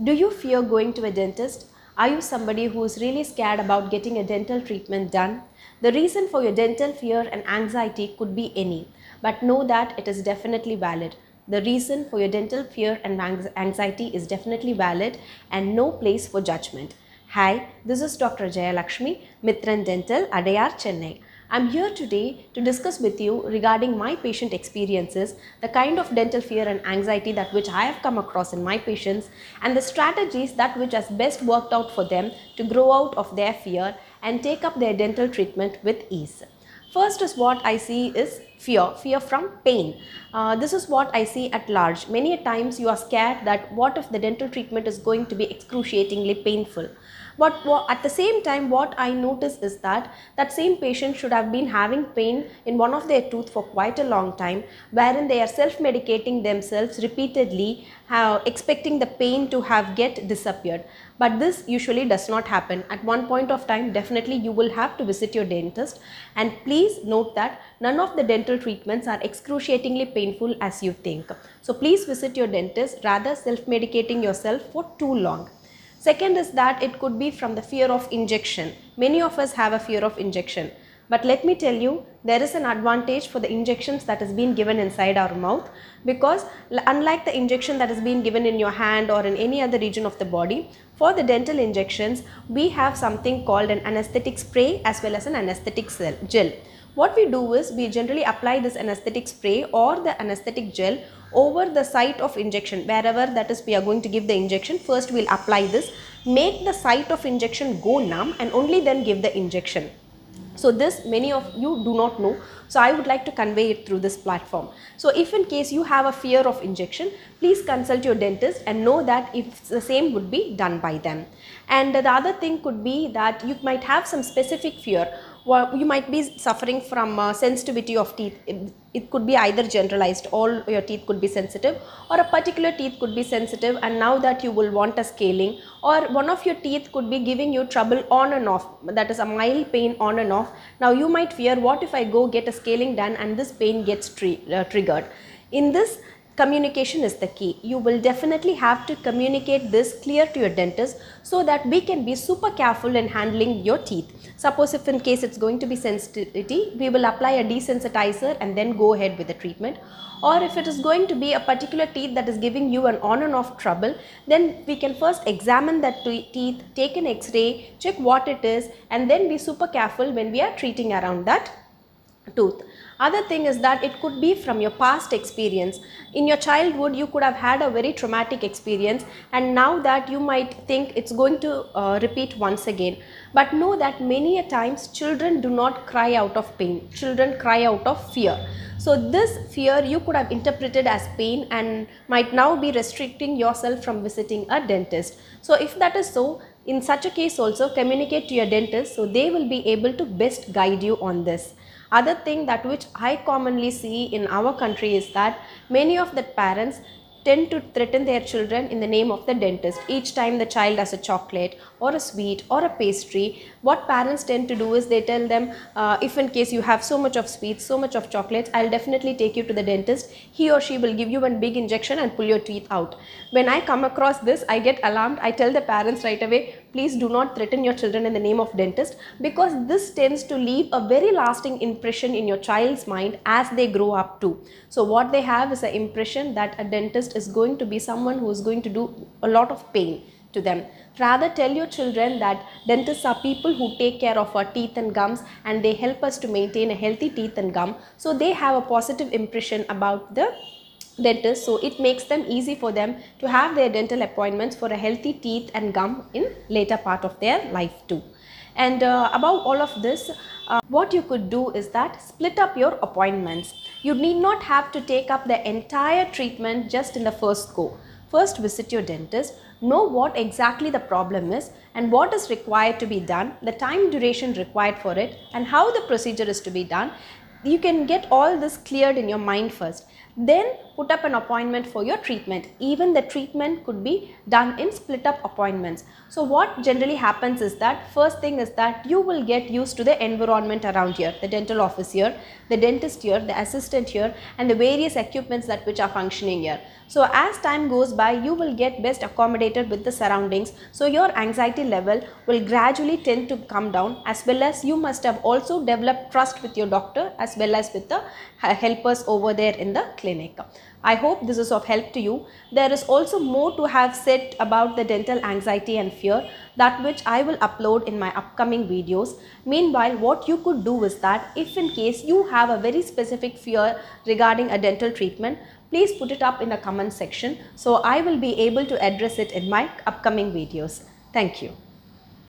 Do you fear going to a dentist? Are you somebody who is really scared about getting a dental treatment done? The reason for your dental fear and anxiety could be any, but know that it is definitely valid. The reason for your dental fear and anxiety is definitely valid and no place for judgment. Hi, this is Dr. Jayalakshmi, Mitran Dental, Adayar, Chennai. I'm here today to discuss with you regarding my patient experiences, the kind of dental fear and anxiety that which I have come across in my patients, and the strategies that which has best worked out for them to grow out of their fear and take up their dental treatment with ease. First is what I see is fear from pain. This is what I see at large. Many a times you are scared that what if the dental treatment is going to be excruciatingly painful. But at the same time, what I notice is that that same patient should have been having pain in one of their tooth for quite a long time, wherein they are self-medicating themselves repeatedly, expecting the pain to have get disappeared. But this usually does not happen. At one point of time, definitely you will have to visit your dentist, and please note that none of the dental treatments are excruciatingly painful as you think. So please visit your dentist rather self-medicating yourself for too long. Second is that it could be from the fear of injection. Many of us have a fear of injection. But let me tell you, there is an advantage for the injections that is being given inside our mouth, because unlike the injection that is being given in your hand or in any other region of the body, for the dental injections, we have something called an anesthetic spray as well as an anesthetic gel. What we do is we generally apply this anesthetic spray or the anesthetic gel over the site of injection. Wherever that is we are going to give the injection, first we will apply this, make the site of injection go numb, and only then give the injection. So this many of you do not know, so I would like to convey it through this platform. So if in case you have a fear of injection, please consult your dentist and know that if the same would be done by them. And the other thing could be that you might have some specific fear. Well, you might be suffering from sensitivity of teeth. It could be either generalized, all your teeth could be sensitive, or a particular teeth could be sensitive, and now that you will want a scaling, or one of your teeth could be giving you trouble on and off, that is a mild pain on and off. Now you might fear, what if I go get a scaling done and this pain gets triggered? In this, communication is the key. You will definitely have to communicate this clear to your dentist so that we can be super careful in handling your teeth. Suppose if in case it's going to be sensitivity, we will apply a desensitizer and then go ahead with the treatment. Or if it is going to be a particular teeth that is giving you an on and off trouble, then we can first examine that teeth, take an x-ray, check what it is, and then be super careful when we are treating around that tooth. Other thing is that it could be from your past experience. In your childhood, you could have had a very traumatic experience, and now that you might think it's going to repeat once again. But know that many a times children do not cry out of pain. Children cry out of fear. So this fear you could have interpreted as pain and might now be restricting yourself from visiting a dentist. So if that is so, in such a case also communicate to your dentist so they will be able to best guide you on this. Other thing that which I commonly see in our country is that many of the parents tend to threaten their children in the name of the dentist. Each time the child has a chocolate or a sweet or a pastry, what parents tend to do is they tell them, if in case you have so much of sweets, so much of chocolates, I'll definitely take you to the dentist. He or she will give you one big injection and pull your teeth out. When I come across this, I get alarmed. I tell the parents right away, please do not threaten your children in the name of dentist, because this tends to leave a very lasting impression in your child's mind as they grow up too. So what they have is an impression that a dentist is going to be someone who is going to do a lot of pain to them. Rather tell your children that dentists are people who take care of our teeth and gums, and they help us to maintain a healthy teeth and gum. So they have a positive impression about the dentist, so it makes them easy for them to have their dental appointments for a healthy teeth and gum in later part of their life too. And above all of this, what you could do is that split up your appointments. You need not have to take up the entire treatment just in the first go. First visit your dentist, know what exactly the problem is and what is required to be done, the time duration required for it, and how the procedure is to be done. You can get all this cleared in your mind first. then put up an appointment for your treatment. Even the treatment could be done in split up appointments. So what generally happens is that first thing is that you will get used to the environment around here, the dental office here, the dentist here, the assistant here, and the various equipments that which are functioning here. So as time goes by, you will get best accommodated with the surroundings. So your anxiety level will gradually tend to come down, as well as you must have also developed trust with your doctor as well as with the helpers over there in the clinic. I hope this is of help to you. There is also more to have said about the dental anxiety and fear, that which I will upload in my upcoming videos. Meanwhile, what you could do is that if in case you have a very specific fear regarding a dental treatment, please put it up in the comment section, so I will be able to address it in my upcoming videos. Thank you.